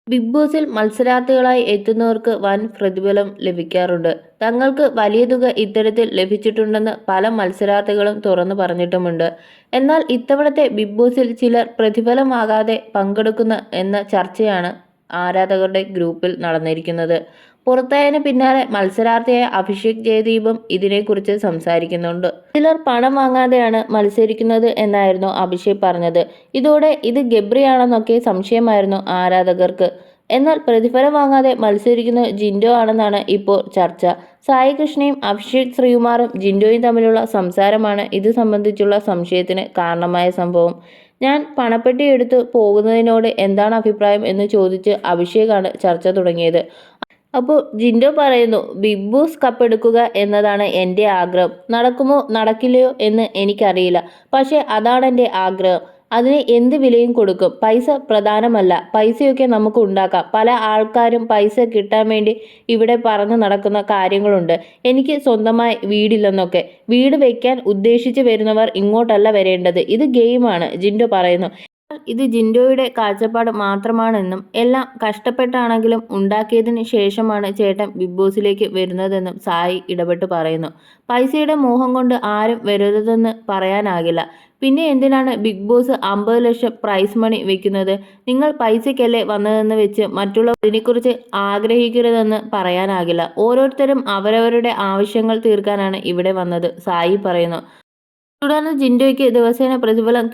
Big ബോസിൽ മത്സരാർത്ഥികളായി എത്തുന്നവർക്ക് വൻ പ്രതിഫലം ലഭിക്കാറുണ്ട്. തങ്ങൾക്ക് വലിയ തുക ഇത്തരത്തിൽ ലഭിച്ചിട്ടുണ്ടെന്ന് പല മത്സരാർത്ഥികളും തുറന്നു പറഞ്ഞിട്ടുമുണ്ട്. എന്നാൽ ഇത്തവണത്തെ ബിഗ് ബോസിൽ ചിലർ പ്രതിഫലം വാങ്ങാതെ പങ്കെടുക്കുന്ന എന്ന ചർച്ചയാണ് ആരാധകരുടെ ഗ്രൂപ്പിൽ നടന്നിരിക്കുന്നത്. പുറത്തായതിന് പിന്നാലെ മത്സരാർത്ഥിയായ അഭിഷേക് ജയദീപും ഇതിനെക്കുറിച്ച് സംസാരിക്കുന്നുണ്ട്. ചിലർ പണം വാങ്ങാതെയാണ് മത്സരിക്കുന്നത് എന്നായിരുന്നു അഭിഷേക് പറഞ്ഞത്. ഇതോടെ ഇത് ഗബ്രിയാണെന്നൊക്കെ സംശയമായിരുന്നു ആരാധകർക്ക്. എന്നാൽ പ്രതിഫലം വാങ്ങാതെ മത്സരിക്കുന്നത് ജിൻഡോ ആണെന്നാണ് ഇപ്പോൾ ചർച്ച. സായി കൃഷ്ണയും അഭിഷേക് ശ്രീകുമാറും ജിൻഡോയും തമ്മിലുള്ള സംസാരമാണ് ഇത് സംബന്ധിച്ചുള്ള സംശയത്തിന് കാരണമായ സംഭവം. ഞാൻ പണപ്പെട്ടി എടുത്ത് പോകുന്നതിനോട് എന്താണ് അഭിപ്രായം എന്ന് ചോദിച്ച് അഭിഷേകാണ് ചർച്ച തുടങ്ങിയത്. അപ്പോൾ ജിൻഡോ പറയുന്നു, ബിഗ് ബോസ് കപ്പെടുക്കുക എന്നതാണ് എൻ്റെ ആഗ്രഹം. നടക്കുമോ നടക്കില്ലയോ എന്ന് എനിക്കറിയില്ല. പക്ഷേ അതാണ് എൻ്റെ ആഗ്രഹം. അതിന് എന്ത് വിലയും കൊടുക്കും. പൈസ പ്രധാനമല്ല. പൈസയൊക്കെ നമുക്ക് ഉണ്ടാക്കാം. പല ആൾക്കാരും പൈസ കിട്ടാൻ വേണ്ടി ഇവിടെ പറഞ്ഞു നടക്കുന്ന കാര്യങ്ങളുണ്ട്. എനിക്ക് സ്വന്തമായി വീടില്ലെന്നൊക്കെ. വീട് വെക്കാൻ ഉദ്ദേശിച്ച് വരുന്നവർ ഇങ്ങോട്ടല്ല വരേണ്ടത്. ഇത് ഗെയിമാണ്, ജിൻഡോ പറയുന്നു. ഇത് ജിൻഡോയുടെ കാഴ്ചപ്പാട് മാത്രമാണെന്നും എല്ലാം കഷ്ടപ്പെട്ടാണെങ്കിലും ഉണ്ടാക്കിയതിന് ശേഷമാണ് ചേട്ടൻ ബിഗ് ബോസിലേക്ക് വരുന്നതെന്നും സായി ഇടപെട്ട് പറയുന്നു. പൈസയുടെ മോഹം കൊണ്ട് ആരും വരരുതെന്ന് പറയാനാകില്ല. പിന്നെ എന്തിനാണ് ബിഗ് ബോസ് 50 ലക്ഷം പ്രൈസ് മണി വെക്കുന്നത്? നിങ്ങൾ പൈസയ്ക്കല്ലേ വന്നതെന്ന് വെച്ച് മറ്റുള്ളവർ ഇതിനെക്കുറിച്ച് ആഗ്രഹിക്കരുതെന്ന് പറയാനാകില്ല. ഓരോരുത്തരും അവരവരുടെ ആവശ്യങ്ങൾ തീർക്കാനാണ് ഇവിടെ വന്നത്, സായി പറയുന്നു. തുടർന്ന് ജിൻഡോയ്ക്ക് ദിവസേന പ്രതിഫലം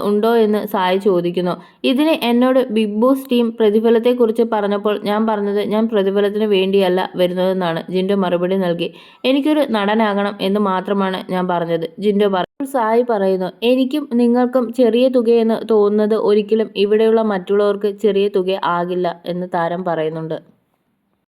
ഉണ്ടോ എന്ന് സായി ചോദിക്കുന്നു. ഇതിന് എന്നോട് ബിഗ് ബോസ് ടീം പ്രതിഫലത്തെക്കുറിച്ച് പറഞ്ഞപ്പോൾ ഞാൻ പറഞ്ഞത് ഞാൻ പ്രതിഫലത്തിന് വേണ്ടിയല്ല വരുന്നതെന്നാണ് ജിൻഡോ മറുപടി നൽകി. എനിക്കൊരു നടനാകണം എന്ന് മാത്രമാണ് ഞാൻ പറഞ്ഞത്, ജിൻഡോ പറഞ്ഞു. സായി പറയുന്നു, എനിക്കും നിങ്ങൾക്കും ചെറിയ തുകയെന്ന് തോന്നുന്നത് ഒരിക്കലും ഇവിടെയുള്ള മറ്റുള്ളവർക്ക് ചെറിയ തുക ആകില്ല എന്ന് താരം പറയുന്നുണ്ട്.